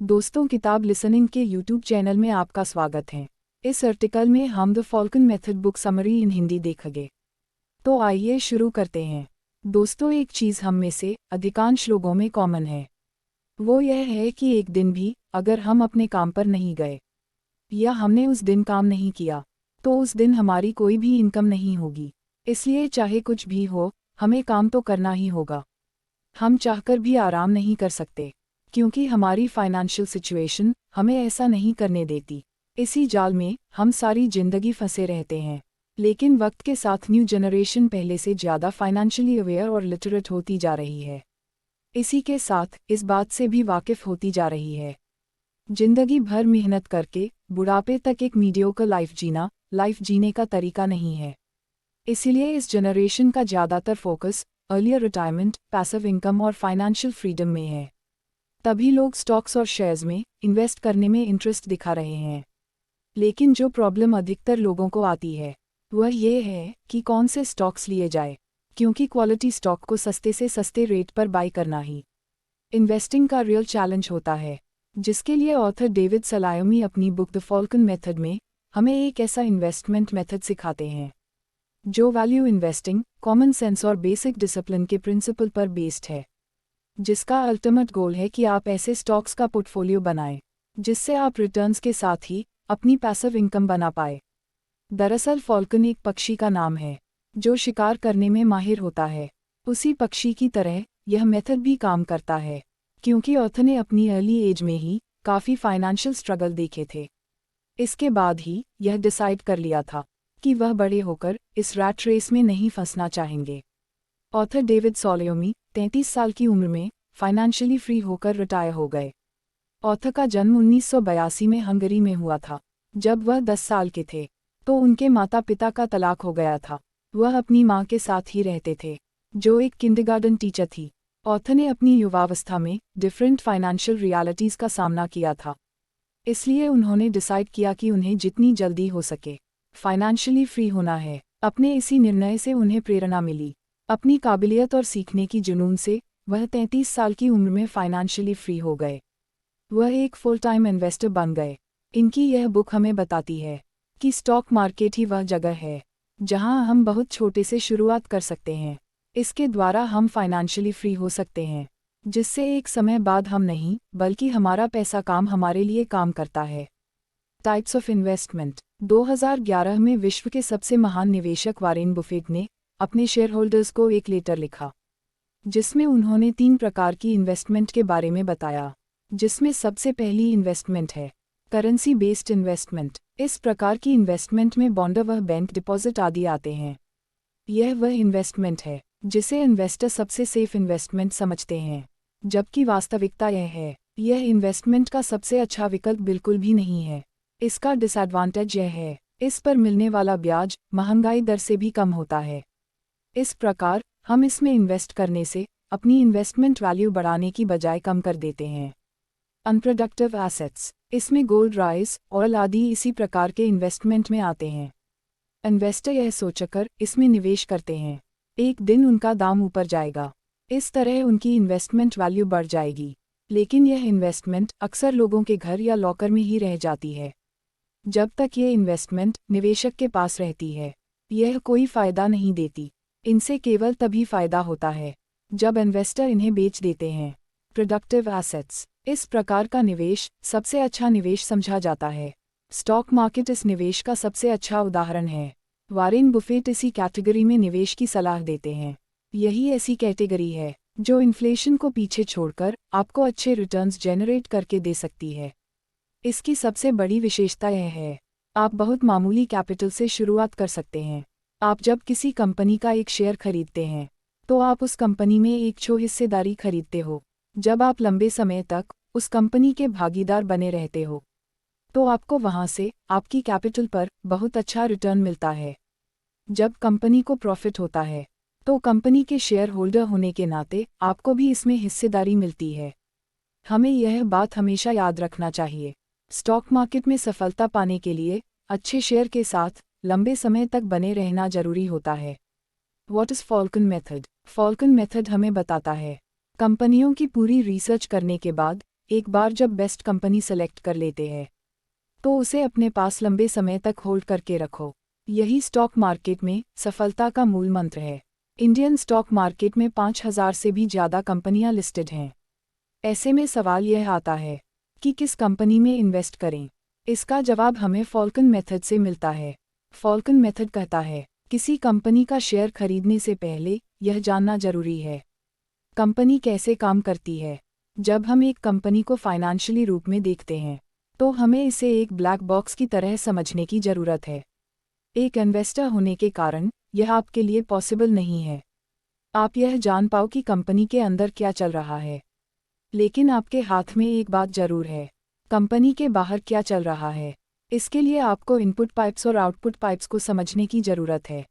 दोस्तों, किताब लिसनिंग के यूट्यूब चैनल में आपका स्वागत है। इस आर्टिकल में हम the Falcon method book summary इन हिंदी देखेंगे। तो आइए शुरू करते हैं। दोस्तों, एक चीज़ हम में से अधिकांश लोगों में कॉमन है, वो यह है कि एक दिन भी अगर हम अपने काम पर नहीं गए या हमने उस दिन काम नहीं किया तो उस दिन हमारी कोई भी इनकम नहीं होगी। इसलिए चाहे कुछ भी हो, हमें काम तो करना ही होगा। हम चाहकर भी आराम नहीं कर सकते क्योंकि हमारी फाइनेंशियल सिचुएशन हमें ऐसा नहीं करने देती। इसी जाल में हम सारी जिंदगी फंसे रहते हैं। लेकिन वक्त के साथ न्यू जनरेशन पहले से ज़्यादा फाइनेंशियली अवेयर और लिटरेट होती जा रही है। इसी के साथ इस बात से भी वाकिफ़ होती जा रही है, जिंदगी भर मेहनत करके बुढ़ापे तक एक मीडियोकर लाइफ जीने का तरीका नहीं है। इसीलिए इस जनरेशन का ज़्यादातर focus earlier retirement, passive income और फाइनेंशियल फ्रीडम में है। तभी लोग स्टॉक्स और शेयर्स में इन्वेस्ट करने में इंटरेस्ट दिखा रहे हैं। लेकिन जो प्रॉब्लम अधिकतर लोगों को आती है वह ये है कि कौन से स्टॉक्स लिए जाए, क्योंकि क्वालिटी स्टॉक को सस्ते से सस्ते रेट पर बाई करना ही इन्वेस्टिंग का रियल चैलेंज होता है, जिसके लिए ऑथर डेविड सलायोमी अपनी बुक द फॉल्कन मेथड में हमें एक ऐसा इन्वेस्टमेंट मेथड सिखाते हैं जो वैल्यू इन्वेस्टिंग, कॉमन सेंस और बेसिक डिसिप्लिन के प्रिंसिपल पर बेस्ड है, जिसका अल्टीमेट गोल है कि आप ऐसे स्टॉक्स का पोर्टफोलियो बनाएं जिससे आप रिटर्न्स के साथ ही अपनी पैसिव इनकम बना पाए। दरअसल फॉल्कन एक पक्षी का नाम है जो शिकार करने में माहिर होता है। उसी पक्षी की तरह यह मेथड भी काम करता है, क्योंकि ऑथर ने अपनी अर्ली एज में ही काफ़ी फाइनेंशियल स्ट्रगल देखे थे। इसके बाद ही यह डिसाइड कर लिया था कि वह बड़े होकर इस रैट रेस में नहीं फंसना चाहेंगे। ऑथर डेविड सलायोमी 33 साल की उम्र में फाइनेंशियली फ्री होकर रिटायर हो गए। ऑथर का जन्म 1982 में हंगरी में हुआ था। जब वह 10 साल के थे तो उनके माता पिता का तलाक हो गया था। वह अपनी मां के साथ ही रहते थे, जो एक किंडरगार्टन टीचर थी। ऑथर ने अपनी युवावस्था में डिफरेंट फाइनेंशियल रियलिटीज़ का सामना किया था, इसलिए उन्होंने डिसाइड किया कि उन्हें जितनी जल्दी हो सके फाइनेंशियली फ्री होना है। अपने इसी निर्णय से उन्हें प्रेरणा मिली। अपनी काबिलियत और सीखने की जुनून से वह 33 साल की उम्र में फाइनेंशियली फ्री हो गए। वह एक फुल टाइम इन्वेस्टर बन गए। इनकी यह बुक हमें बताती है कि स्टॉक मार्केट ही वह जगह है जहां हम बहुत छोटे से शुरुआत कर सकते हैं। इसके द्वारा हम फाइनेंशियली फ्री हो सकते हैं, जिससे एक समय बाद हम नहीं बल्कि हमारा पैसा काम हमारे लिए काम करता है। Types of investment. 2011 में विश्व के सबसे महान निवेशक वॉरेन बफेट ने अपने शेयर होल्डर्स को एक लेटर लिखा, जिसमें उन्होंने 3 प्रकार की इन्वेस्टमेंट के बारे में बताया, जिसमें सबसे पहली इन्वेस्टमेंट है करेंसी बेस्ड इन्वेस्टमेंट। इस प्रकार की इन्वेस्टमेंट में बॉन्ड व बैंक डिपॉजिट आदि आते हैं। यह वह इन्वेस्टमेंट है जिसे इन्वेस्टर सबसे सेफ इन्वेस्टमेंट समझते हैं, जबकि वास्तविकता यह इन्वेस्टमेंट का सबसे अच्छा विकल्प बिल्कुल भी नहीं है। इसका डिसएडवांटेज यह है, इस पर मिलने वाला ब्याज महंगाई दर से भी कम होता है। इस प्रकार हम इसमें इन्वेस्ट करने से अपनी इन्वेस्टमेंट वैल्यू बढ़ाने की बजाय कम कर देते हैं। Unproductive assets. इसमें गोल्ड, राइस, ऑयल आदि इसी प्रकार के इन्वेस्टमेंट में आते हैं। इन्वेस्टर यह सोचकर इसमें निवेश करते हैं एक दिन उनका दाम ऊपर जाएगा, इस तरह उनकी इन्वेस्टमेंट वैल्यू बढ़ जाएगी। लेकिन यह इन्वेस्टमेंट अक्सर लोगों के घर या लॉकर में ही रह जाती है। जब तक ये इन्वेस्टमेंट निवेशक के पास रहती है, यह कोई फ़ायदा नहीं देती। इनसे केवल तभी फ़ायदा होता है जब इन्वेस्टर इन्हें बेच देते हैं। Productive assets. इस प्रकार का निवेश सबसे अच्छा निवेश समझा जाता है। स्टॉक मार्केट इस निवेश का सबसे अच्छा उदाहरण है। वॉरेन बफेट इसी कैटेगरी में निवेश की सलाह देते हैं। यही ऐसी कैटेगरी है जो इन्फ्लेशन को पीछे छोड़कर आपको अच्छे रिटर्न्स जनरेट करके दे सकती है। इसकी सबसे बड़ी विशेषता यह है, आप बहुत मामूली कैपिटल से शुरुआत कर सकते हैं। आप जब किसी कंपनी का एक शेयर खरीदते हैं तो आप उस कंपनी में एक हिस्सेदारी खरीदते हो। जब आप लंबे समय तक उस कंपनी के भागीदार बने रहते हो तो आपको वहां से आपकी कैपिटल पर बहुत अच्छा रिटर्न मिलता है। जब कंपनी को प्रॉफिट होता है तो कंपनी के शेयर होल्डर होने के नाते आपको भी इसमें हिस्सेदारी मिलती है। हमें यह बात हमेशा याद रखना चाहिए, स्टॉक मार्केट में सफलता पाने के लिए अच्छे शेयर के साथ लंबे समय तक बने रहना जरूरी होता है। What is Falcon method? Falcon method हमें बताता है कंपनियों की पूरी रिसर्च करने के बाद एक बार जब बेस्ट कंपनी सेलेक्ट कर लेते हैं तो उसे अपने पास लंबे समय तक होल्ड करके रखो। यही स्टॉक मार्केट में सफलता का मूल मंत्र है। इंडियन स्टॉक मार्केट में 5,000 से भी ज़्यादा कंपनियां लिस्टेड हैं। ऐसे में सवाल यह आता है कि किस कंपनी में इन्वेस्ट करें। इसका जवाब हमें फॉल्कन मेथड से मिलता है। फॉल्कन मेथड कहता है, किसी कंपनी का शेयर खरीदने से पहले यह जानना जरूरी है कंपनी कैसे काम करती है। जब हम एक कंपनी को फाइनेंशियली रूप में देखते हैं तो हमें इसे एक ब्लैक बॉक्स की तरह समझने की ज़रूरत है। एक इन्वेस्टर होने के कारण यह आपके लिए पॉसिबल नहीं है आप यह जान पाओ कि कंपनी के अंदर क्या चल रहा है, लेकिन आपके हाथ में एक बात जरूर है, कंपनी के बाहर क्या चल रहा है। इसके लिए आपको इनपुट पाइप्स और आउटपुट पाइप्स को समझने की ज़रूरत है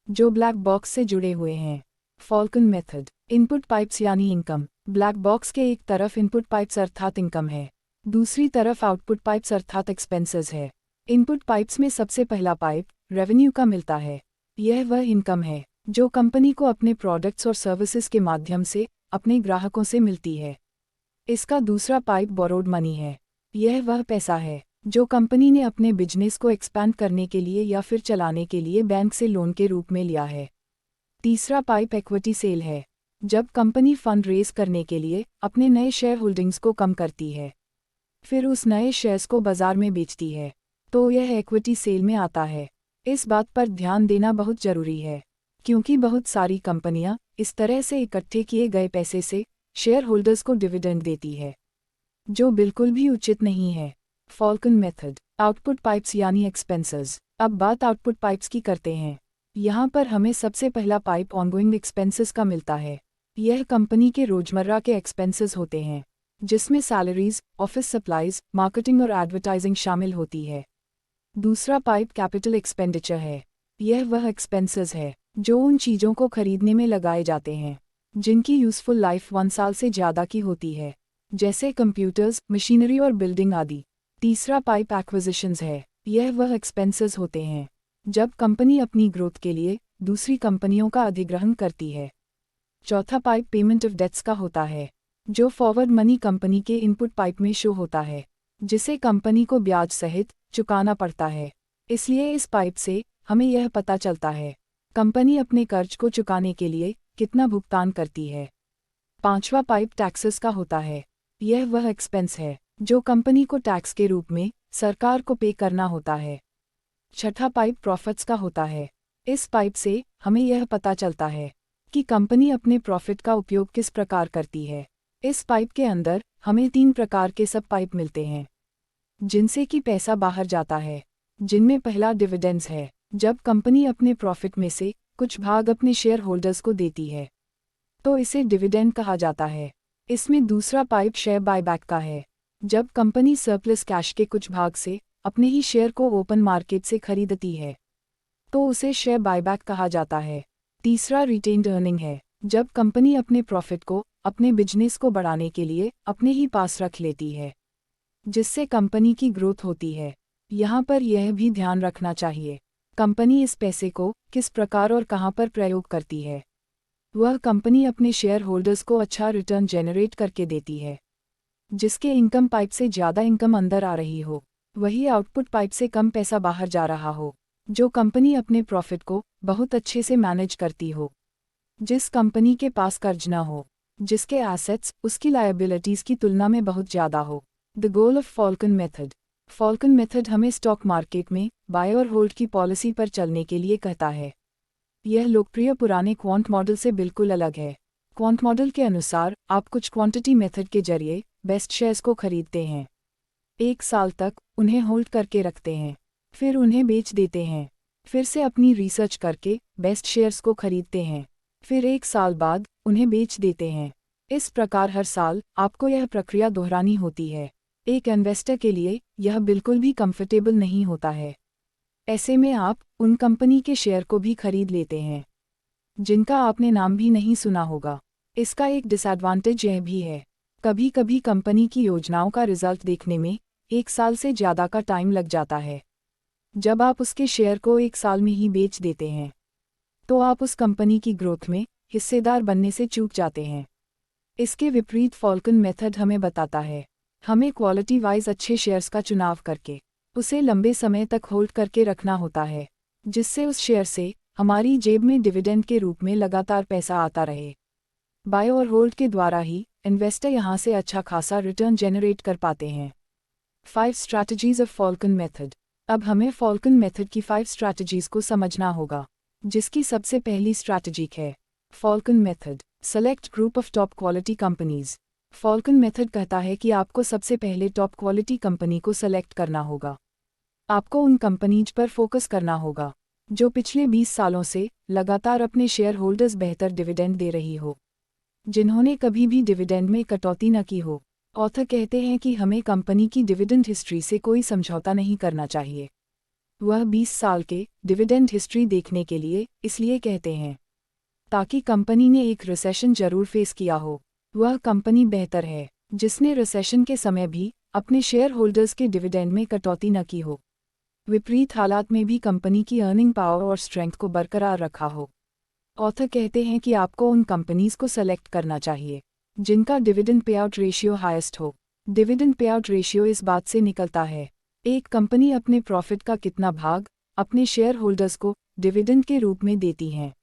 जो ब्लैक बॉक्स से जुड़े हुए हैं। Falcon method. इनपुट पाइप्स यानी इनकम। ब्लैक बॉक्स के एक तरफ इनपुट पाइप्स अर्थात इनकम है, दूसरी तरफ आउटपुट पाइप्स अर्थात एक्सपेंसेस है। इनपुट पाइप्स में सबसे पहला पाइप रेवेन्यू का मिलता है। यह वह इनकम है जो कंपनी को अपने प्रोडक्ट्स और सर्विसेज के माध्यम से अपने ग्राहकों से मिलती है। इसका दूसरा पाइप बोरोड मनी है। यह वह पैसा है जो कंपनी ने अपने बिजनेस को एक्सपैंड करने के लिए या फिर चलाने के लिए बैंक से लोन के रूप में लिया है। तीसरा पाइप इक्विटी सेल है, जब कंपनी फंड रेज करने के लिए अपने नए शेयर होल्डिंग्स को कम करती है फिर उस नए शेयर्स को बाजार में बेचती है, तो यह इक्विटी सेल में आता है। इस बात पर ध्यान देना बहुत जरूरी है क्योंकि बहुत सारी कंपनियां इस तरह से इकट्ठे किए गए पैसे से शेयर होल्डर्स को डिविडेंड देती है, जो बिल्कुल भी उचित नहीं है। Falcon method. आउटपुट पाइप्स यानी एक्सपेंसेस। अब बात आउटपुट पाइप्स की करते हैं। यहाँ पर हमें सबसे पहला पाइप ऑनगोइंग एक्सपेंसेस का मिलता है। यह कंपनी के रोजमर्रा के एक्सपेंसेस होते हैं जिसमें सैलरीज, ऑफिस सप्लाईज, मार्केटिंग और एडवर्टाइजिंग शामिल होती है। दूसरा पाइप कैपिटल एक्सपेंडिचर है। यह वह एक्सपेंसेस है जो उन चीज़ों को खरीदने में लगाए जाते हैं जिनकी यूजफुल लाइफ 1 साल से ज़्यादा की होती है, जैसे कंप्यूटर्स, मशीनरी और बिल्डिंग आदि। तीसरा पाइप एक्विजिशंस है। यह वह एक्सपेंसेस होते हैं जब कंपनी अपनी ग्रोथ के लिए दूसरी कंपनियों का अधिग्रहण करती है। चौथा पाइप पेमेंट ऑफ डेट्स का होता है, जो फॉरवर्ड मनी कंपनी के इनपुट पाइप में शो होता है, जिसे कंपनी को ब्याज सहित चुकाना पड़ता है। इसलिए इस पाइप से हमें यह पता चलता है कंपनी अपने कर्ज को चुकाने के लिए कितना भुगतान करती है। पांचवा पाइप टैक्सेस का होता है। यह वह एक्सपेंस है जो कंपनी को टैक्स के रूप में सरकार को पे करना होता है। छठा पाइप प्रॉफिट्स का होता है। इस पाइप से हमें यह पता चलता है कि कंपनी अपने प्रॉफिट का उपयोग किस प्रकार करती है। इस पाइप के अंदर हमें 3 प्रकार के सब पाइप मिलते हैं जिनसे कि पैसा बाहर जाता है, जिनमें पहला डिविडेंड्स है, जब कंपनी अपने प्रॉफिट में से कुछ भाग अपने शेयर होल्डर्स को देती है तो इसे डिविडेंड कहा जाता है। इसमें दूसरा पाइप शेयर बायबैक का है, जब कंपनी सरप्लस कैश के कुछ भाग से अपने ही शेयर को ओपन मार्केट से खरीदती है तो उसे शेयर बायबैक कहा जाता है। तीसरा रिटेन्ड अर्निंग है, जब कंपनी अपने प्रॉफिट को अपने बिजनेस को बढ़ाने के लिए अपने ही पास रख लेती है, जिससे कंपनी की ग्रोथ होती है। यहाँ पर यह भी ध्यान रखना चाहिए कंपनी इस पैसे को किस प्रकार और कहाँ पर प्रयोग करती है। वह कंपनी अपने शेयर होल्डर्स को अच्छा रिटर्न जनरेट करके देती है, जिसके इनकम पाइप से ज़्यादा इनकम अंदर आ रही हो, वही आउटपुट पाइप से कम पैसा बाहर जा रहा हो, जो कंपनी अपने प्रॉफिट को बहुत अच्छे से मैनेज करती हो। जिस कंपनी के पास कर्ज न हो, जिसके एसेट्स उसकी लायबिलिटीज़ की तुलना में बहुत ज़्यादा हो। The goal of Falcon method. Falcon method हमें स्टॉक मार्केट में बाय और होल्ड की पॉलिसी पर चलने के लिए कहता है। यह लोकप्रिय पुराने क्वांट मॉडल से बिल्कुल अलग है। क्वांट मॉडल के अनुसार आप कुछ क्वांटिटी मेथड के जरिए बेस्ट शेयर्स को खरीदते हैं, 1 साल तक उन्हें होल्ड करके रखते हैं, फिर उन्हें बेच देते हैं, फिर से अपनी रिसर्च करके बेस्ट शेयर्स को खरीदते हैं, फिर 1 साल बाद उन्हें बेच देते हैं। इस प्रकार हर साल आपको यह प्रक्रिया दोहरानी होती है। एक इन्वेस्टर के लिए यह बिल्कुल भी कंफर्टेबल नहीं होता है। ऐसे में आप उन कंपनी के शेयर को भी खरीद लेते हैं जिनका आपने नाम भी नहीं सुना होगा। इसका एक डिसएडवांटेज यह भी है, कभी कभी कंपनी की योजनाओं का रिजल्ट देखने में 1 साल से ज़्यादा का टाइम लग जाता है। जब आप उसके शेयर को 1 साल में ही बेच देते हैं तो आप उस कंपनी की ग्रोथ में हिस्सेदार बनने से चूक जाते हैं। इसके विपरीत फॉल्कन मेथड हमें बताता है हमें क्वालिटी वाइज अच्छे शेयर्स का चुनाव करके उसे लंबे समय तक होल्ड करके रखना होता है, जिससे उस शेयर से हमारी जेब में डिविडेंड के रूप में लगातार पैसा आता रहे। बाय और होल्ड के द्वारा ही इन्वेस्टर यहाँ से अच्छा खासा रिटर्न जनरेट कर पाते हैं। 5 स्ट्रैटेजीज ऑफ फॉल्कन मेथड। अब हमें फॉल्कन मेथड की 5 स्ट्रैटेजीज को समझना होगा, जिसकी सबसे पहली स्ट्रैटेजी है Falcon method. Select group of top quality companies. Falcon method कहता है कि आपको सबसे पहले टॉप क्वालिटी कंपनी को सेलेक्ट करना होगा। आपको उन कंपनीज पर फोकस करना होगा जो पिछले 20 सालों से लगातार अपने शेयर होल्डर्स बेहतर डिविडेंड दे रही हो, जिन्होंने कभी भी डिविडेंड में कटौती न की हो। ऑथर कहते हैं कि हमें कंपनी की डिविडेंड हिस्ट्री से कोई समझौता नहीं करना चाहिए। वह 20 साल के डिविडेंड हिस्ट्री देखने के लिए इसलिए कहते हैं ताकि कंपनी ने एक रिसेशन जरूर फेस किया हो। वह कंपनी बेहतर है जिसने रिसेशन के समय भी अपने शेयर होल्डर्स के डिविडेंड में कटौती न की हो, विपरीत हालात में भी कंपनी की अर्निंग पावर और स्ट्रेंथ को बरकरार रखा हो। ऑथर कहते हैं कि आपको उन कंपनीज को सेलेक्ट करना चाहिए जिनका dividend pay out ratio highest हो। डिविडेंड पे आउट रेशियो इस बात से निकलता है एक कंपनी अपने प्रॉफिट का कितना भाग अपने शेयर होल्डर्स को डिविडेंड के रूप में देती है।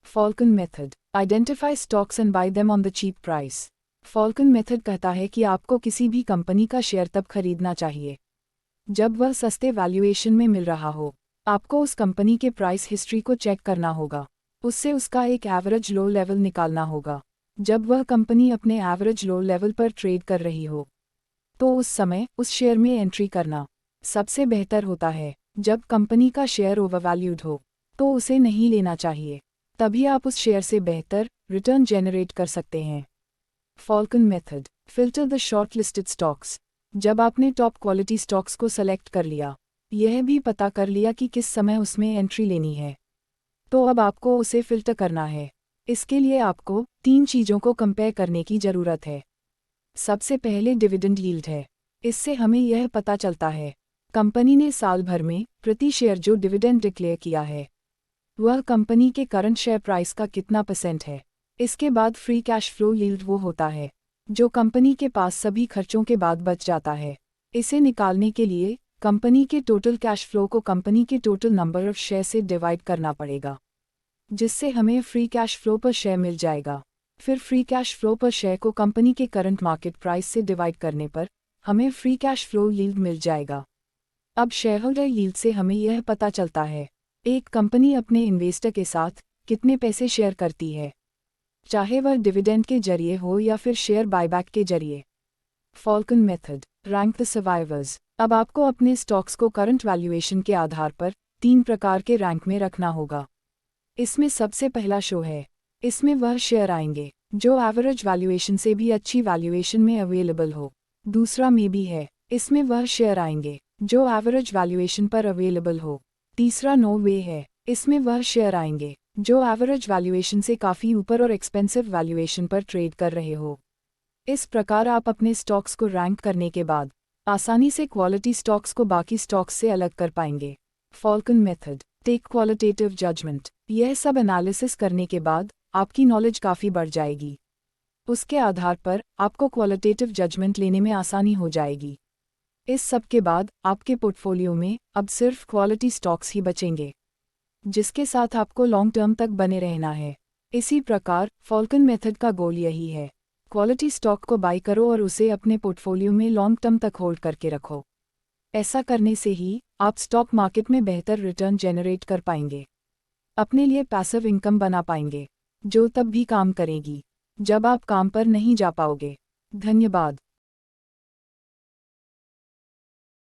Falcon method. Identify stocks and buy them on the cheap price. Falcon method कहता है कि आपको किसी भी कंपनी का शेयर तब खरीदना चाहिए जब वह सस्ते वैल्यूएशन में मिल रहा हो। आपको उस कंपनी के प्राइस हिस्ट्री को चेक करना होगा, उससे उसका एक एवरेज लो लेवल निकालना होगा। जब वह कंपनी अपने एवरेज लो लेवल पर ट्रेड कर रही हो तो उस समय उस शेयर में एंट्री करना सबसे बेहतर होता है। जब कंपनी का शेयर ओवरवैल्यूड हो तो उसे नहीं लेना चाहिए, तभी आप उस शेयर से बेहतर रिटर्न जनरेट कर सकते हैं। Falcon method. Filter the short listed stocks. जब आपने टॉप क्वालिटी स्टॉक्स को सेलेक्ट कर लिया, यह भी पता कर लिया कि किस समय उसमें एंट्री लेनी है, तो अब आपको उसे फिल्टर करना है। इसके लिए आपको 3 चीज़ों को कंपेयर करने की ज़रूरत है। सबसे पहले डिविडेंड यील्ड है। इससे हमें यह पता चलता है कंपनी ने साल भर में प्रति शेयर जो डिविडेंड डिक्लेयर किया है वह कंपनी के करंट शेयर प्राइस का कितना % है। इसके बाद फ्री कैश फ्लो यील्ड वो होता है जो कंपनी के पास सभी खर्चों के बाद बच जाता है। इसे निकालने के लिए कंपनी के टोटल कैश फ्लो को कंपनी के टोटल नंबर ऑफ शेयर से डिवाइड करना पड़ेगा, जिससे हमें फ्री कैश फ्लो पर शेयर मिल जाएगा। फिर फ्री कैश फ्लो पर शेयर को कंपनी के करंट मार्केट प्राइस से डिवाइड करने पर हमें फ्री कैश फ्लो यील्ड मिल जाएगा। अब शेयर होल्डर यील्ड से हमें यह पता चलता है एक कंपनी अपने इन्वेस्टर के साथ कितने पैसे शेयर करती है, चाहे वह डिविडेंड के जरिए हो या फिर शेयर बायबैक के जरिए। Falcon method. Rank the survivors. अब आपको अपने स्टॉक्स को करंट वैल्यूएशन के आधार पर 3 प्रकार के रैंक में रखना होगा। इसमें सबसे पहला शो है। इसमें वह शेयर आएंगे जो एवरेज वैल्यूएशन से भी अच्छी वैल्यूएशन में अवेलेबल हो। दूसरा मे बी है। इसमें वह शेयर आएंगे जो एवरेज वैल्यूएशन पर अवेलेबल हो। तीसरा नो वे है। इसमें वह शेयर आएंगे जो एवरेज वैल्यूएशन से काफ़ी ऊपर और एक्सपेंसिव वैल्यूएशन पर ट्रेड कर रहे हो। इस प्रकार आप अपने स्टॉक्स को रैंक करने के बाद आसानी से क्वालिटी स्टॉक्स को बाकी स्टॉक्स से अलग कर पाएंगे। Falcon method. Take qualitative judgement. यह सब एनालिसिस करने के बाद आपकी नॉलेज काफ़ी बढ़ जाएगी। उसके आधार पर आपको क्वालिटेटिव जजमेंट लेने में आसानी हो जाएगी। इस सब के बाद आपके पोर्टफोलियो में अब सिर्फ क्वालिटी स्टॉक्स ही बचेंगे, जिसके साथ आपको लॉन्ग टर्म तक बने रहना है। इसी प्रकार फॉल्कन मेथड का गोल यही है, क्वालिटी स्टॉक को बाई करो और उसे अपने पोर्टफोलियो में लॉन्ग टर्म तक होल्ड करके रखो। ऐसा करने से ही आप स्टॉक मार्केट में बेहतर रिटर्न जनरेट कर पाएंगे, अपने लिए पैसिव इनकम बना पाएंगे, जो तब भी काम करेगी जब आप काम पर नहीं जा पाओगे। धन्यवाद।